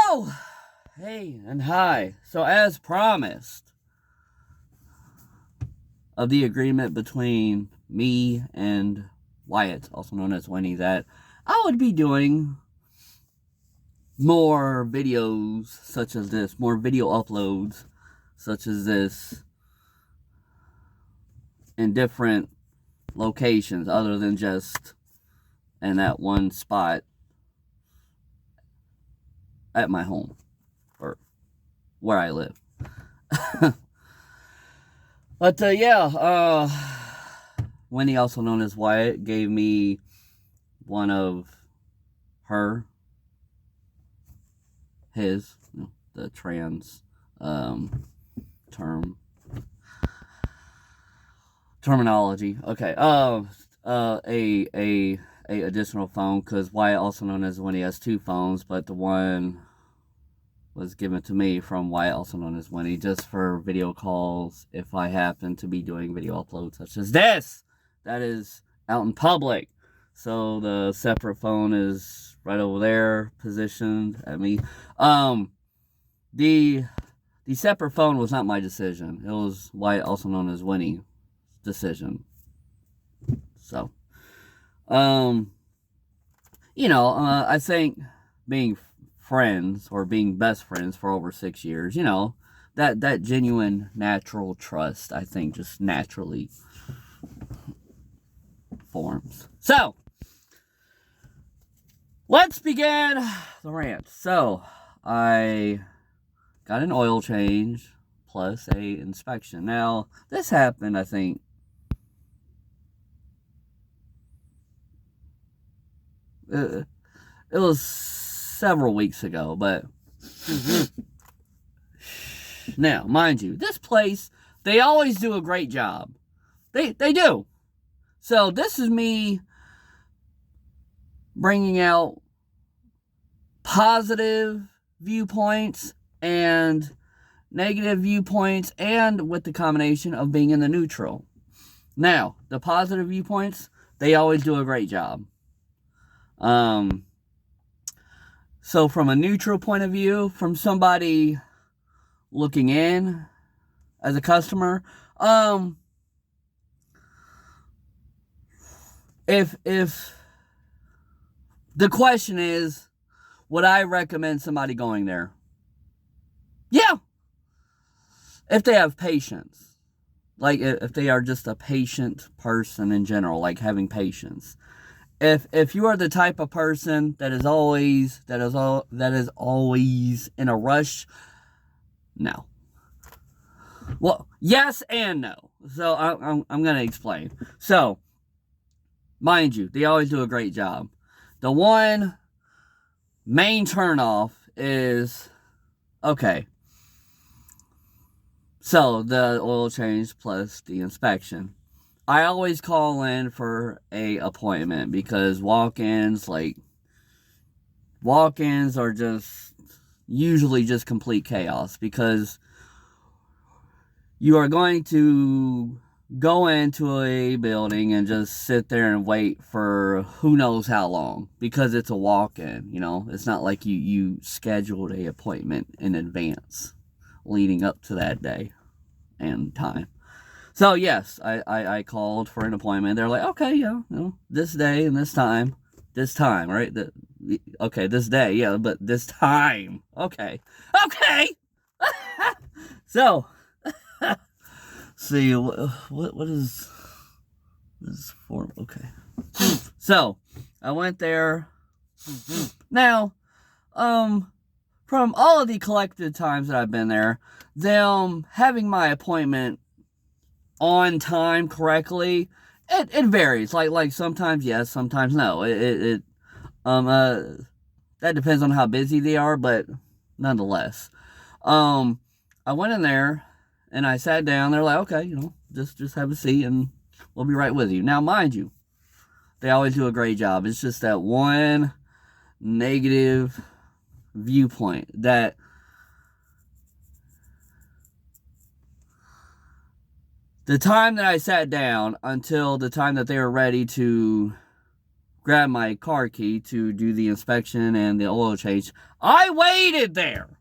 Hello! Hey, and hi. So, as promised, of the agreement between me and Wyatt, also known as Winnie, that I would be doing more videos such as this, more video uploads such as this in different locations other than just in that one spot at my home or where I live. But Winnie, also known as Wyatt, gave me one of his, the trans terminology. Okay. A additional phone, because Wyatt, also known as Winnie, has two phones, but the one was given to me from Wyatt, also known as Winnie, just for video calls if I happen to be doing video uploads such as this that is out in public. So the separate phone is right over there, positioned at me. The separate phone was not my decision. It was Wyatt, also known as Winnie's decision. So, I think being friends or being best friends for over 6 years, that genuine natural trust, I think, just naturally forms. So, let's begin the rant. So, I got an oil change plus a inspection. Now, this happened, I think, it was several weeks ago, but now, mind you, this place, they always do a great job. They do. So this is me bringing out positive viewpoints and negative viewpoints, and with the combination of being in the neutral. Now, the positive viewpoints, they always do a great job. So from a neutral point of view, from somebody looking in as a customer, if the question is, would I recommend somebody going there? Yeah. If they have patience. Like, if they are just a patient person in general, like having patience. If you are the type of person that is always in a rush, no. Well, yes and no. So I'm gonna explain. So, mind you, they always do a great job. The one main turnoff is, okay, so the oil change plus the inspection. I always call in for a appointment because walk-ins are just usually just complete chaos, because you are going to go into a building and just sit there and wait for who knows how long, because it's a walk-in. It's not like you scheduled a appointment in advance leading up to that day and time. So yes, I called for an appointment. They're like, okay, this day and this time, right? Okay, this day, yeah, but this time, okay. So, see, what is this form? Okay. So, I went there. Now, from all of the collected times that I've been there, them having my appointment on time correctly, it varies. Like sometimes yes, sometimes no. That depends on how busy they are, but nonetheless. I went in there and I sat down. They're like, okay, just have a seat and we'll be right with you. Now, mind you, they always do a great job. It's just that one negative viewpoint that the time that I sat down until the time that they were ready to grab my car key to do the inspection and the oil change. I waited there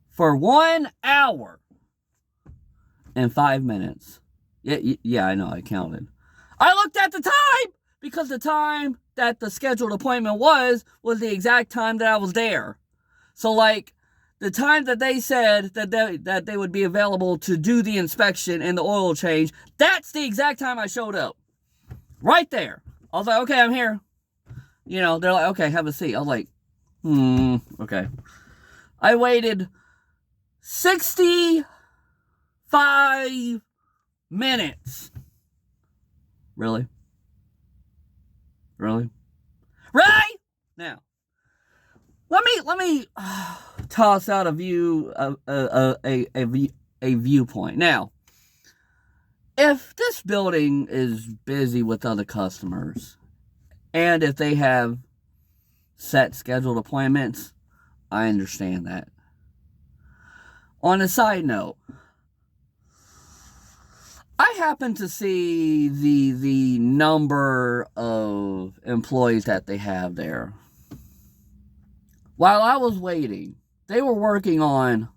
for 1 hour and 5 minutes. Yeah, I know, I counted. I looked at the time because the time that the scheduled appointment was the exact time that I was there. So, like, the time that they said that they would be available to do the inspection and the oil change, that's the exact time I showed up. Right there. I was like, okay, I'm here. You know, they're like, okay, have a seat. I was like, okay. I waited 65 minutes. Really? Really? Right? Now, let me toss out a viewpoint. Now, if this building is busy with other customers, and if they have set scheduled appointments, I understand that. On a side note, I happen to see the number of employees that they have there. While I was waiting, they were working on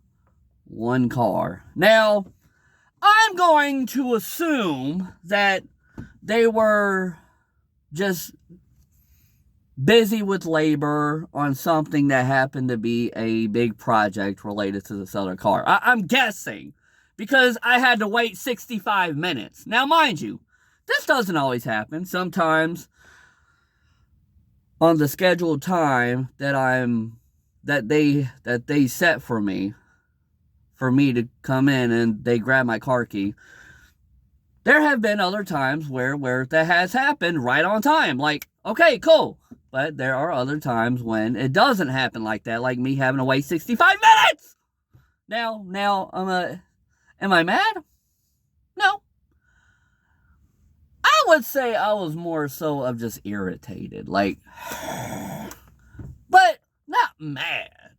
one car. Now, I'm going to assume that they were just busy with labor on something that happened to be a big project related to this other car. I'm guessing, because I had to wait 65 minutes. Now, mind you, this doesn't always happen. Sometimes on the scheduled time that they set for me to come in and they grab my car key, there have been other times where that has happened right on time. Like, okay, cool. But there are other times when it doesn't happen like that, like me having to wait 65 minutes! Now, am I mad? No. I would say I was more so of just irritated, like, but not mad.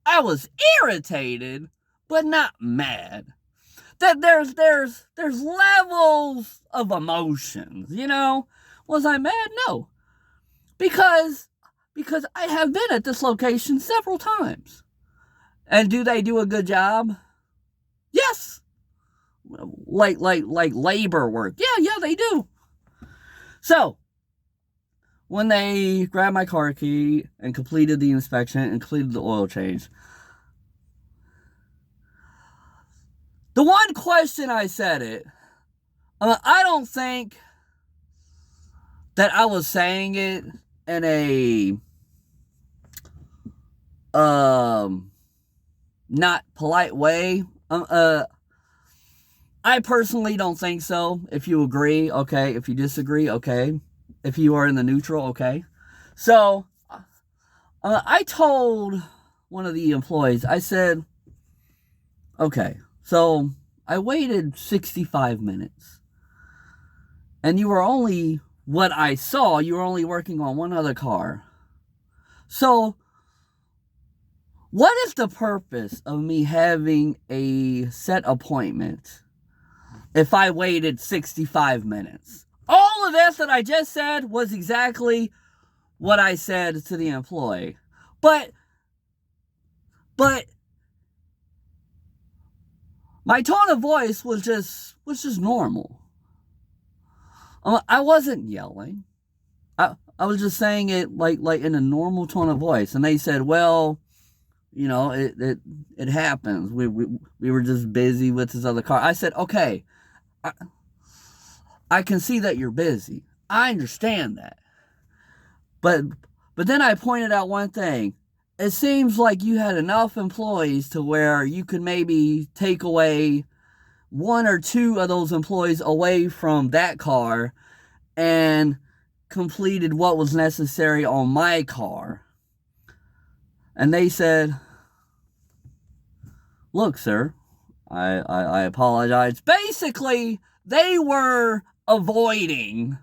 I was irritated, but not mad. That there's levels of emotions, you know? Was I mad? No. Because I have been at this location several times. And do they do a good job? Yes. Like labor work. Yeah, they do. So, when they grabbed my car key and completed the inspection and completed the oil change, the one question I said I don't think that I was saying it in a not polite way. I personally don't think so. If you agree, okay. If you disagree, okay. If you are in the neutral, okay. So, I told one of the employees, I said, okay, so I waited 65 minutes. And you were only, what I saw, you were only working on one other car. So, what is the purpose of me having a set appointment if I waited 65 minutes? All of this that I just said was exactly what I said to the employee. But my tone of voice was just normal. I wasn't yelling. I was just saying it like in a normal tone of voice. And they said, well, you know, it happens. We were just busy with this other car. I said, okay, I can see that you're busy. I understand that. But then I pointed out one thing. It seems like you had enough employees to where you could maybe take away one or two of those employees away from that car and completed what was necessary on my car. And they said, look, sir, I apologize. Basically, they were avoiding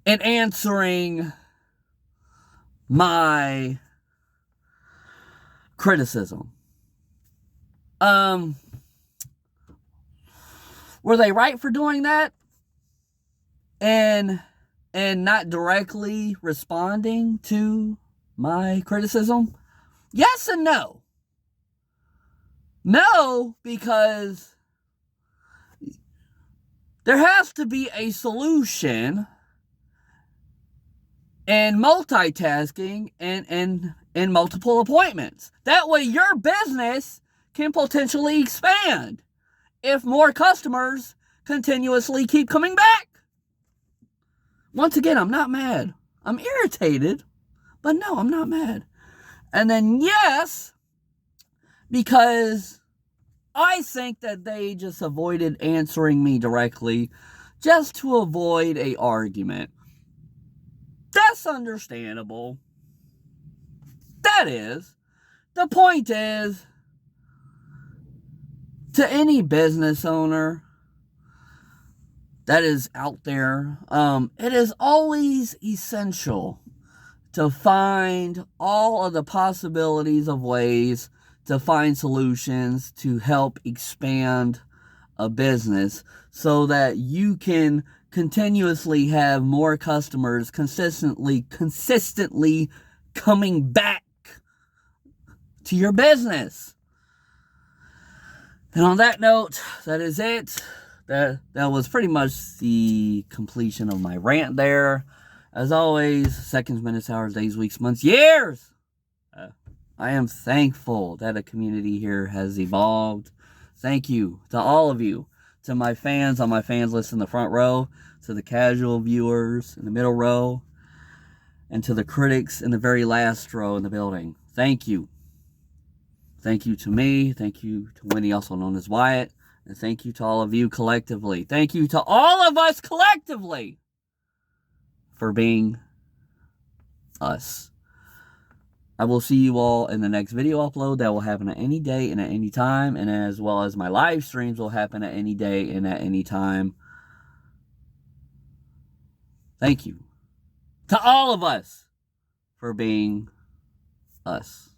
and answering my criticism. Were they right for doing that? and not directly responding to my criticism? Yes and no. No, because there has to be a solution and multitasking and multiple appointments. That way your business can potentially expand if more customers continuously keep coming back. Once again, I'm not mad. I'm irritated, but no, I'm not mad. And then yes, because I think that they just avoided answering me directly just to avoid an argument. That's understandable. That is. The point is, to any business owner that is out there, it is always essential to find all of the possibilities of ways to find solutions to help expand a business so that you can continuously have more customers consistently coming back to your business. And on that note, that is it. That was pretty much the completion of my rant there. As always, seconds, minutes, hours, days, weeks, months, years. I am thankful that a community here has evolved. Thank you to all of you. To my fans on my fans list in the front row. To the casual viewers in the middle row. And to the critics in the very last row in the building. Thank you. Thank you to me. Thank you to Winnie, also known as Wyatt. And thank you to all of you collectively. Thank you to all of us collectively for being us. I will see you all in the next video upload. That will happen at any day and at any time. And as well as my live streams will happen at any day and at any time. Thank you to all of us for being us.